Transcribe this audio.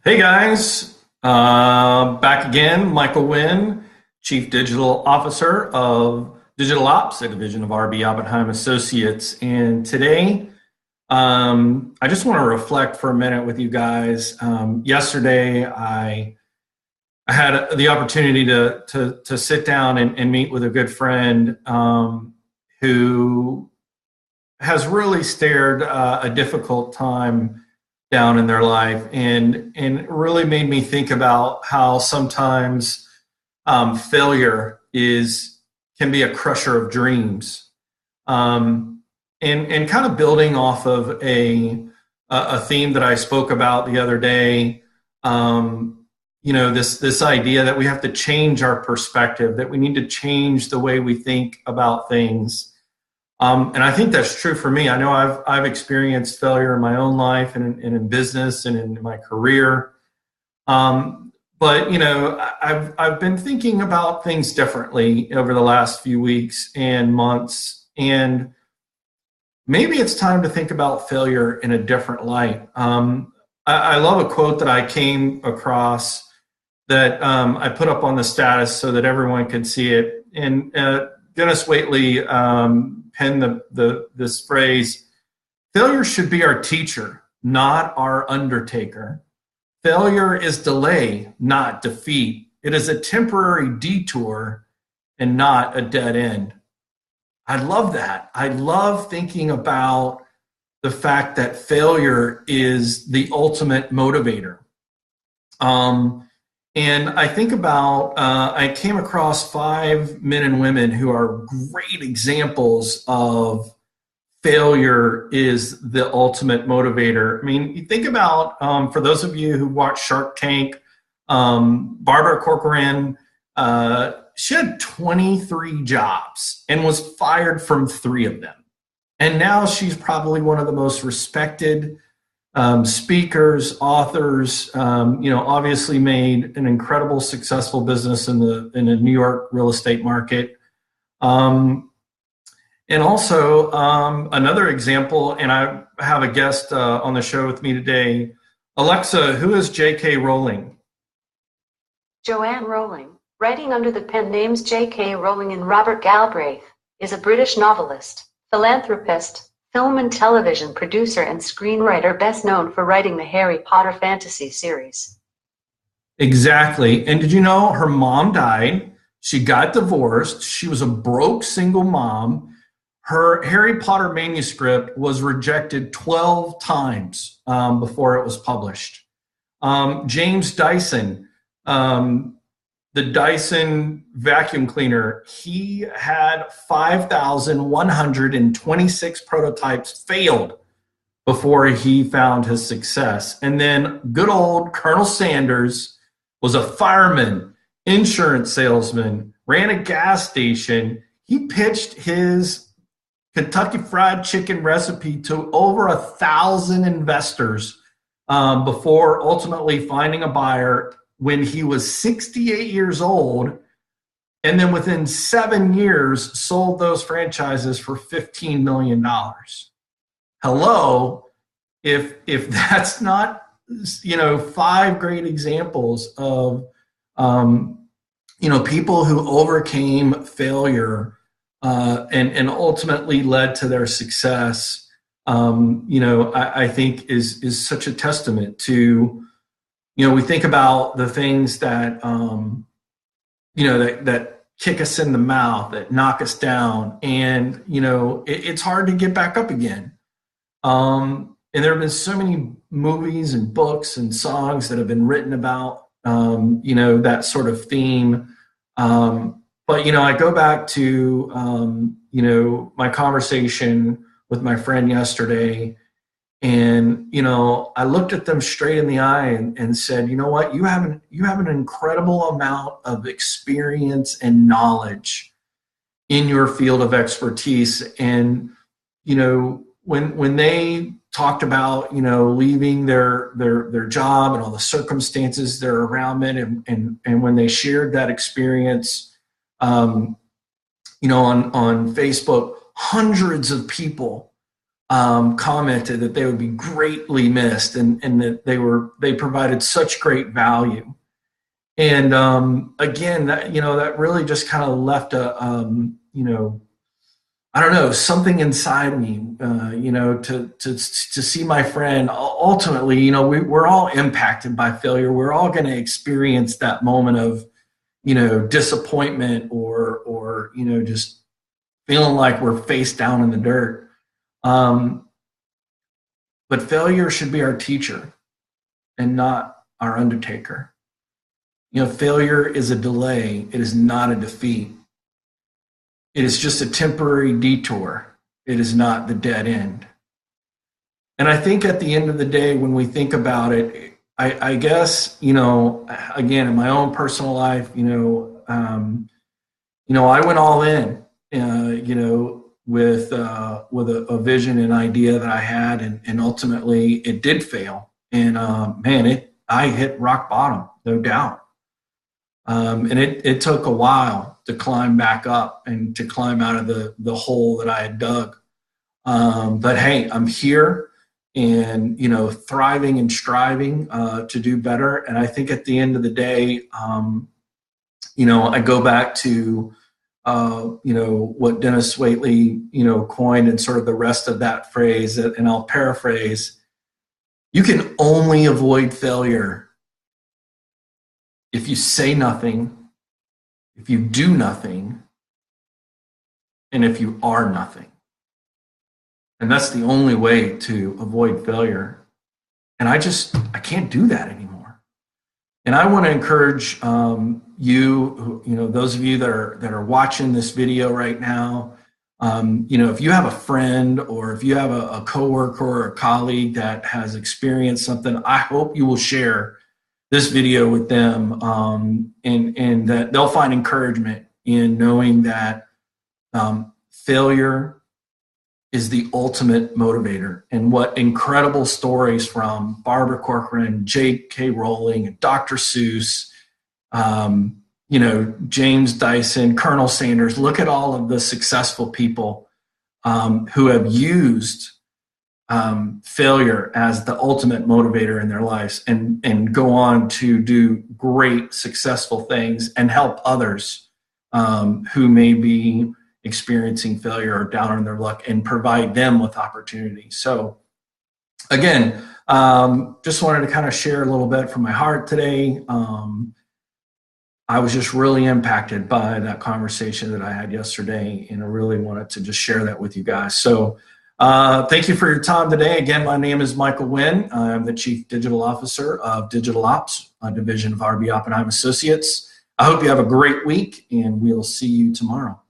Hey guys, back again. Michael Wynn, Chief Digital Officer of Digital Ops, a division of RB Oppenheim Associates. And today, I just want to reflect for a minute with you guys. Yesterday, I had the opportunity to sit down and meet with a good friend who has really stared a difficult time down in their life, and it really made me think about how sometimes failure is can be a crusher of dreams, and kind of building off of a theme that I spoke about the other day. This idea that we have to change our perspective, that we need to change the way we think about things. And I think that's true for me. I know I've experienced failure in my own life and in business and in my career. But I've been thinking about things differently over the last few weeks and months, and maybe it's time to think about failure in a different light. I love a quote that I came across that I put up on the status so that everyone could see it. And Denis Waitley penned this phrase: failure should be our teacher, not our undertaker. Failure is delay, not defeat. It is a temporary detour and not a dead end. I love that. I love thinking about the fact that failure is the ultimate motivator. And I think about, I came across 5 men and women who are great examples of failure is the ultimate motivator. I mean, you think about, for those of you who watch Shark Tank, Barbara Corcoran, she had 23 jobs and was fired from 3 of them. And now she's probably one of the most respected speakers, authors, obviously made an incredible successful business in the New York real estate market. And also another example, and I have a guest on the show with me today. Alexa, who is J.K. Rowling? Joanne Rowling, writing under the pen names J.K. Rowling and Robert Galbraith, is a British novelist, philanthropist, film and television producer, and screenwriter best known for writing the Harry Potter fantasy series. Exactly. And did you know her mom died? She got divorced. She was a broke single mom. Her Harry Potter manuscript was rejected 12 times before it was published. James Dyson, the Dyson vacuum cleaner, he had 5,126 prototypes failed before he found his success. And then good old Colonel Sanders was a fireman, insurance salesman, ran a gas station. He pitched his Kentucky Fried Chicken recipe to over 1,000 investors before ultimately finding a buyer when he was 68 years old, and then within 7 years sold those franchises for $15 million. Hello, if that's not 5 great examples of people who overcame failure and ultimately led to their success, I think is such a testament to. We think about the things that, that kick us in the mouth, that knock us down, and, it's hard to get back up again. And there have been so many movies and books and songs that have been written about, that sort of theme. But, I go back to, my conversation with my friend yesterday. And, I looked at them straight in the eye and said, you know what, you have an incredible amount of experience and knowledge in your field of expertise. And, when they talked about, leaving their job and all the circumstances that are around it, and when they shared that experience, on Facebook, hundreds of people commented that they would be greatly missed, and that they provided such great value. And again, that really just kind of left a I don't know, something inside me, to see my friend. Ultimately, we're all impacted by failure. We're all going to experience that moment of, disappointment or just feeling like we're face down in the dirt. But failure should be our teacher and not our undertaker. Failure is a delay. It is not a defeat. It is just a temporary detour. It is not the dead end. And I think at the end of the day, when we think about it, I guess, again, in my own personal life, I went all in, with a vision and idea that I had, and ultimately it did fail. And I hit rock bottom, no doubt. And it took a while to climb back up and to climb out of the hole that I had dug. But hey, I'm here and, thriving and striving to do better. And I think at the end of the day, I go back to, what Denis Waitley, coined, and sort of the rest of that phrase, and I'll paraphrase: you can only avoid failure if you say nothing, if you do nothing, and if you are nothing. And that's the only way to avoid failure. And I can't do that anymore. And I want to encourage those of you that are watching this video right now, if you have a friend or if you have a coworker or a colleague that has experienced something, I hope you will share this video with them, and that they'll find encouragement in knowing that failure is the ultimate motivator. And what incredible stories from Barbara Corcoran, J.K. Rowling, and Dr. Seuss, James Dyson, Colonel Sanders. Look at all of the successful people who have used failure as the ultimate motivator in their lives, and go on to do great, successful things and help others who may be experiencing failure or down on their luck, and provide them with opportunity. So again, just wanted to kind of share a little bit from my heart today. I was just really impacted by that conversation that I had yesterday, and I really wanted to just share that with you guys. So thank you for your time today. Again, my name is Michael Wynn. I'm the Chief Digital Officer of Digital Ops, a division of RB Oppenheim Associates. I hope you have a great week, and we'll see you tomorrow.